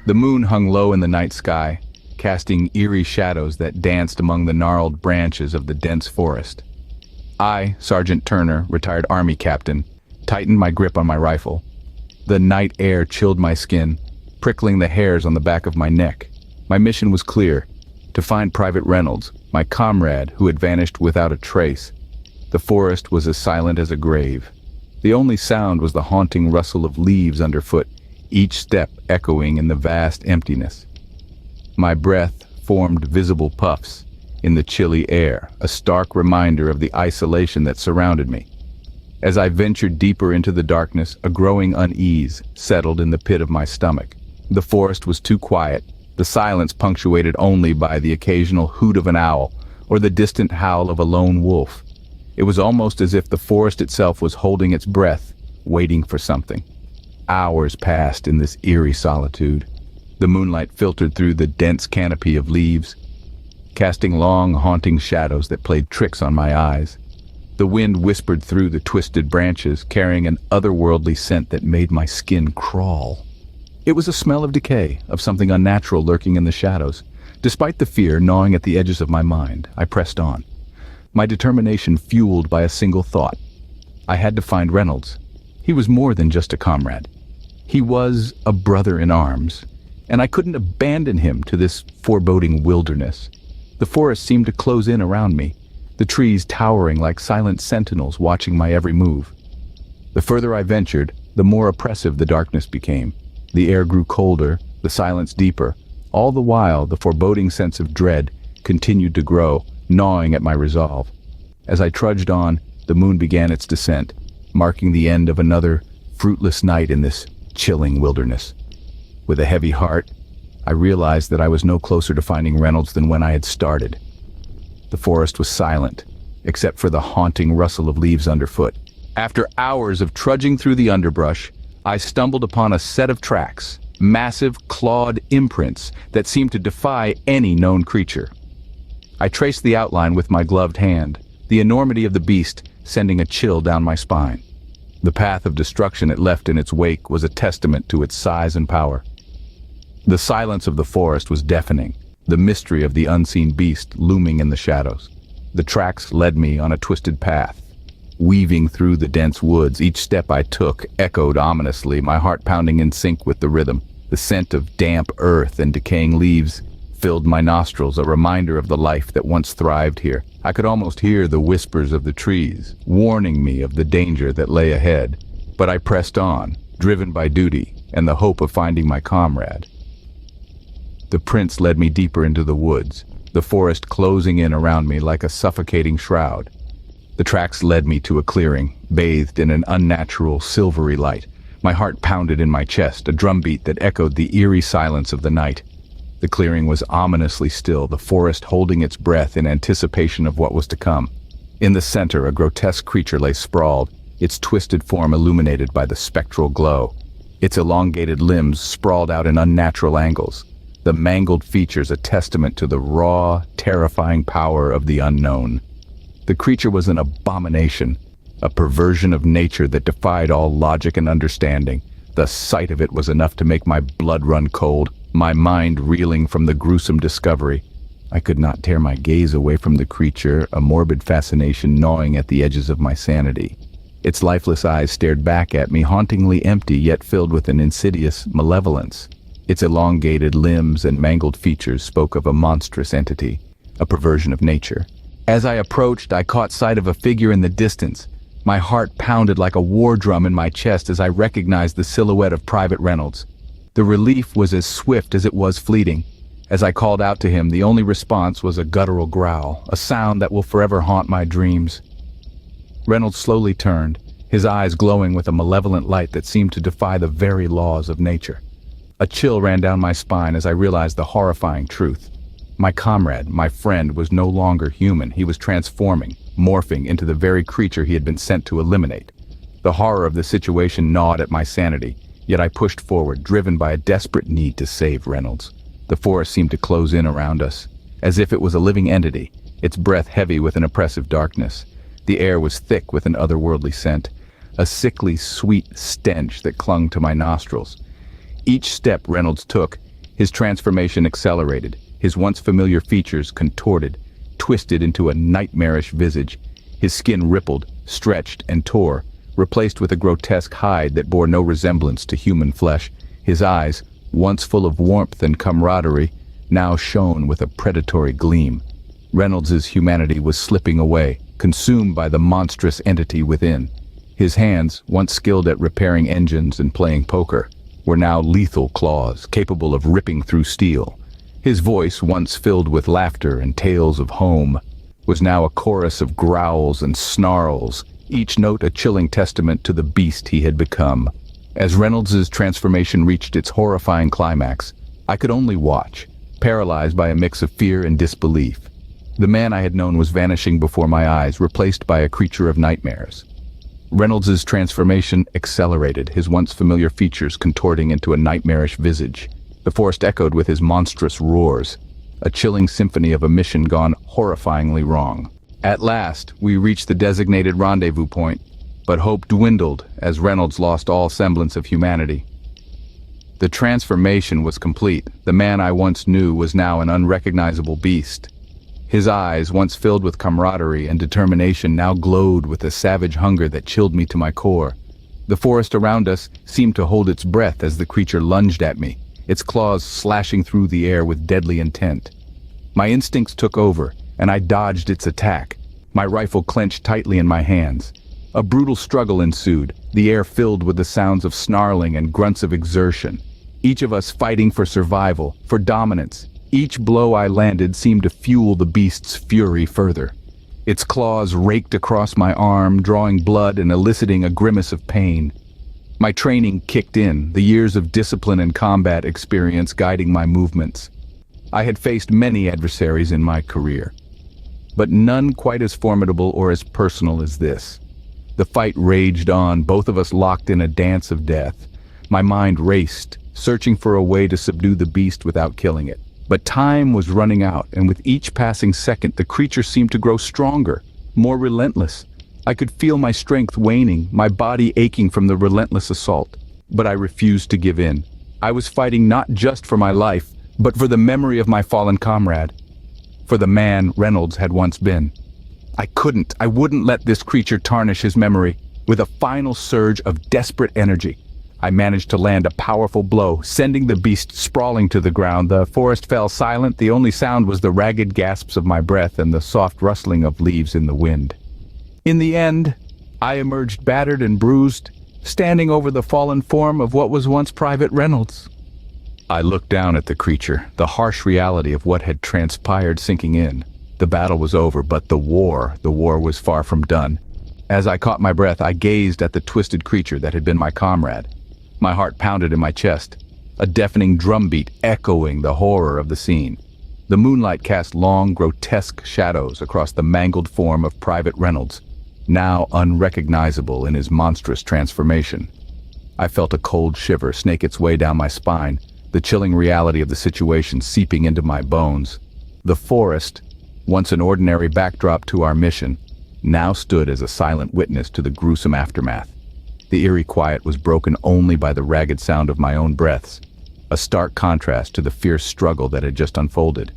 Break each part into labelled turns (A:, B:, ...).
A: The moon hung low in the night sky, casting eerie shadows that danced among the gnarled branches of the dense forest. I, Sergeant Turner, retired Army captain, tightened my grip on my rifle. The night air chilled my skin, prickling the hairs on the back of my neck. My mission was clear: to find Private Reynolds, my comrade who had vanished without a trace. The forest was as silent as a grave. The only sound was the haunting rustle of leaves underfoot, each step echoing in the vast emptiness. My breath formed visible puffs in the chilly air, a stark reminder of the isolation that surrounded me. As I ventured deeper into the darkness, a growing unease settled in the pit of my stomach. The forest was too quiet, the silence punctuated only by the occasional hoot of an owl or the distant howl of a lone wolf. It was almost as if the forest itself was holding its breath, waiting for something. Hours passed in this eerie solitude. The moonlight filtered through the dense canopy of leaves, casting long, haunting shadows that played tricks on my eyes. The wind whispered through the twisted branches, carrying an otherworldly scent that made my skin crawl. It was a smell of decay, of something unnatural lurking in the shadows. Despite the fear gnawing at the edges of my mind, I pressed on, my determination fueled by a single thought. I had to find Reynolds. He was more than just a comrade. He was a brother in arms, and I couldn't abandon him to this foreboding wilderness. The forest seemed to close in around me, the trees towering like silent sentinels watching my every move. The further I ventured, the more oppressive the darkness became. The air grew colder, the silence deeper. All the while, the foreboding sense of dread continued to grow, gnawing at my resolve. As I trudged on, the moon began its descent, marking the end of another fruitless night in this chilling wilderness. With a heavy heart, I realized that I was no closer to finding Reynolds than when I had started. The forest was silent, except for the haunting rustle of leaves underfoot. After hours of trudging through the underbrush, I stumbled upon a set of tracks, massive clawed imprints that seemed to defy any known creature. I traced the outline with my gloved hand, the enormity of the beast sending a chill down my spine. The path of destruction it left in its wake was a testament to its size and power. The silence of the forest was deafening, the mystery of the unseen beast looming in the shadows. The tracks led me on a twisted path, weaving through the dense woods. Each step I took echoed ominously, my heart pounding in sync with the rhythm. The scent of damp earth and decaying leaves filled my nostrils, a reminder of the life that once thrived here. I could almost hear the whispers of the trees, warning me of the danger that lay ahead. But I pressed on, driven by duty and the hope of finding my comrade. The prints led me deeper into the woods, the forest closing in around me like a suffocating shroud. The tracks led me to a clearing, bathed in an unnatural silvery light. My heart pounded in my chest, a drumbeat that echoed the eerie silence of the night. The clearing was ominously still, the forest holding its breath in anticipation of what was to come. In the center, a grotesque creature lay sprawled, its twisted form illuminated by the spectral glow. Its elongated limbs sprawled out in unnatural angles, the mangled features a testament to the raw, terrifying power of the unknown. The creature was an abomination, a perversion of nature that defied all logic and understanding. The sight of it was enough to make my blood run cold, my mind reeling from the gruesome discovery. I could not tear my gaze away from the creature, a morbid fascination gnawing at the edges of my sanity. Its lifeless eyes stared back at me, hauntingly empty yet filled with an insidious malevolence. Its elongated limbs and mangled features spoke of a monstrous entity, a perversion of nature. As I approached, I caught sight of a figure in the distance. My heart pounded like a war drum in my chest as I recognized the silhouette of Private Reynolds. The relief was as swift as it was fleeting. As I called out to him, the only response was a guttural growl, a sound that will forever haunt my dreams. Reynolds slowly turned, his eyes glowing with a malevolent light that seemed to defy the very laws of nature. A chill ran down my spine as I realized the horrifying truth. My comrade, my friend, was no longer human. He was transforming, morphing into the very creature he had been sent to eliminate. The horror of the situation gnawed at my sanity, yet I pushed forward, driven by a desperate need to save Reynolds. The forest seemed to close in around us, as if it was a living entity, its breath heavy with an oppressive darkness. The air was thick with an otherworldly scent, a sickly, sweet stench that clung to my nostrils. Each step Reynolds took, His transformation accelerated, his once familiar features contorted, twisted into a nightmarish visage. His skin rippled, stretched, and tore, replaced with a grotesque hide that bore no resemblance to human flesh. His eyes, once full of warmth and camaraderie, now shone with a predatory gleam. Reynolds's humanity was slipping away, consumed by the monstrous entity within. His hands, once skilled at repairing engines and playing poker, were now lethal claws, capable of ripping through steel. His voice, once filled with laughter and tales of home, was now a chorus of growls and snarls, each note a chilling testament to the beast he had become. As Reynolds's transformation reached its horrifying climax, I could only watch, paralyzed by a mix of fear and disbelief. The man I had known was vanishing before my eyes, replaced by a creature of nightmares. Reynolds's transformation accelerated, his once familiar features contorting into a nightmarish visage. The forest echoed with his monstrous roars, a chilling symphony of a mission gone horrifyingly wrong. At last, we reached the designated rendezvous point, but hope dwindled as Reynolds lost all semblance of humanity. The transformation was complete. The man I once knew was now an unrecognizable beast. His eyes, once filled with camaraderie and determination, now glowed with a savage hunger that chilled me to my core. The forest around us seemed to hold its breath as the creature lunged at me, its claws slashing through the air with deadly intent. My instincts took over, and I dodged its attack, my rifle clenched tightly in my hands. A brutal struggle ensued, the air filled with the sounds of snarling and grunts of exertion, each of us fighting for survival, for dominance. Each blow I landed seemed to fuel the beast's fury further. Its claws raked across my arm, drawing blood and eliciting a grimace of pain. My training kicked in, the years of discipline and combat experience guiding my movements. I had faced many adversaries in my career, but none quite as formidable or as personal as this. The fight raged on, both of us locked in a dance of death. My mind raced, searching for a way to subdue the beast without killing it. But time was running out, and with each passing second, the creature seemed to grow stronger, more relentless. I could feel my strength waning, my body aching from the relentless assault. But I refused to give in. I was fighting not just for my life, but for the memory of my fallen comrade, for the man Reynolds had once been. I wouldn't let this creature tarnish his memory. With a final surge of desperate energy, I managed to land a powerful blow, sending the beast sprawling to the ground. The forest fell silent. The only sound was the ragged gasps of my breath and the soft rustling of leaves in the wind. In the end, I emerged battered and bruised, standing over the fallen form of what was once Private Reynolds. I looked down at the creature, the harsh reality of what had transpired sinking in. The battle was over, but the war was far from done. As I caught my breath, I gazed at the twisted creature that had been my comrade. My heart pounded in my chest, a deafening drumbeat echoing the horror of the scene. The moonlight cast long, grotesque shadows across the mangled form of Private Reynolds, now unrecognizable in his monstrous transformation. I felt a cold shiver snake its way down my spine, the chilling reality of the situation seeping into my bones. The forest, once an ordinary backdrop to our mission, now stood as a silent witness to the gruesome aftermath. The eerie quiet was broken only by the ragged sound of my own breaths, a stark contrast to the fierce struggle that had just unfolded.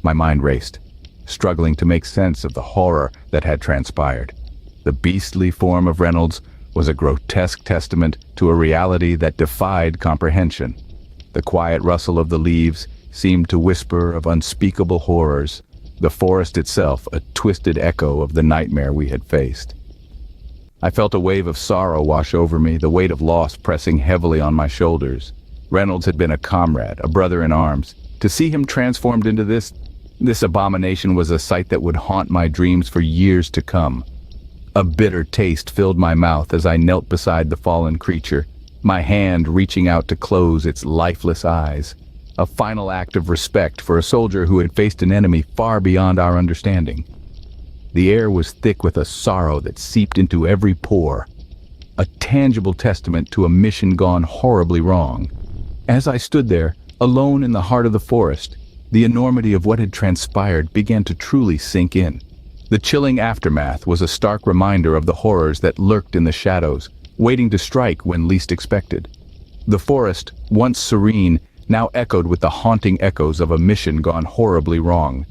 A: My mind raced, struggling to make sense of the horror that had transpired. The beastly form of Reynolds was a grotesque testament to a reality that defied comprehension. The quiet rustle of the leaves seemed to whisper of unspeakable horrors, the forest itself a twisted echo of the nightmare we had faced. I felt a wave of sorrow wash over me, the weight of loss pressing heavily on my shoulders. Reynolds had been a comrade, a brother in arms. To see him transformed into this abomination was a sight that would haunt my dreams for years to come. A bitter taste filled my mouth as I knelt beside the fallen creature, my hand reaching out to close its lifeless eyes. A final act of respect for a soldier who had faced an enemy far beyond our understanding. The air was thick with a sorrow that seeped into every pore, a tangible testament to a mission gone horribly wrong. As I stood there, alone in the heart of the forest, the enormity of what had transpired began to truly sink in. The chilling aftermath was a stark reminder of the horrors that lurked in the shadows, waiting to strike when least expected. The forest, once serene, now echoed with the haunting echoes of a mission gone horribly wrong.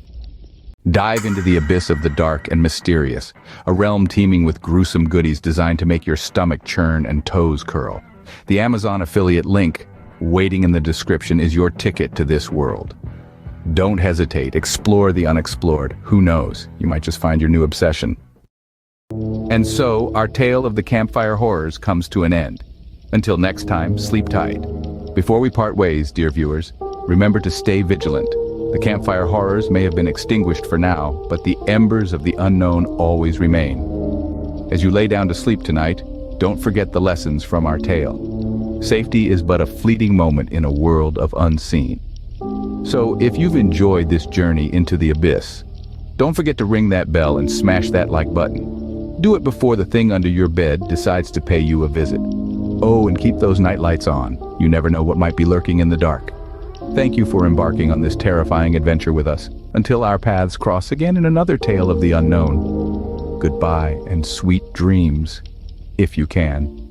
A: Dive into the abyss of the dark and mysterious, a realm teeming with gruesome goodies designed to make your stomach churn and toes curl. The Amazon affiliate link, waiting in the description, is your ticket to this world. Don't hesitate, explore the unexplored. Who knows, you might just find your new obsession. And so, our tale of the Campfire Horrors comes to an end. Until next time, sleep tight. Before we part ways, dear viewers, remember to stay vigilant. The Campfire Horrors may have been extinguished for now, but the embers of the unknown always remain. As you lay down to sleep tonight, don't forget the lessons from our tale. Safety is but a fleeting moment in a world of unseen. So, if you've enjoyed this journey into the abyss, don't forget to ring that bell and smash that like button. Do it before the thing under your bed decides to pay you a visit. Oh, and keep those night lights on. You never know what might be lurking in the dark. Thank you for embarking on this terrifying adventure with us. Until our paths cross again in another tale of the unknown. Goodbye and sweet dreams, if you can.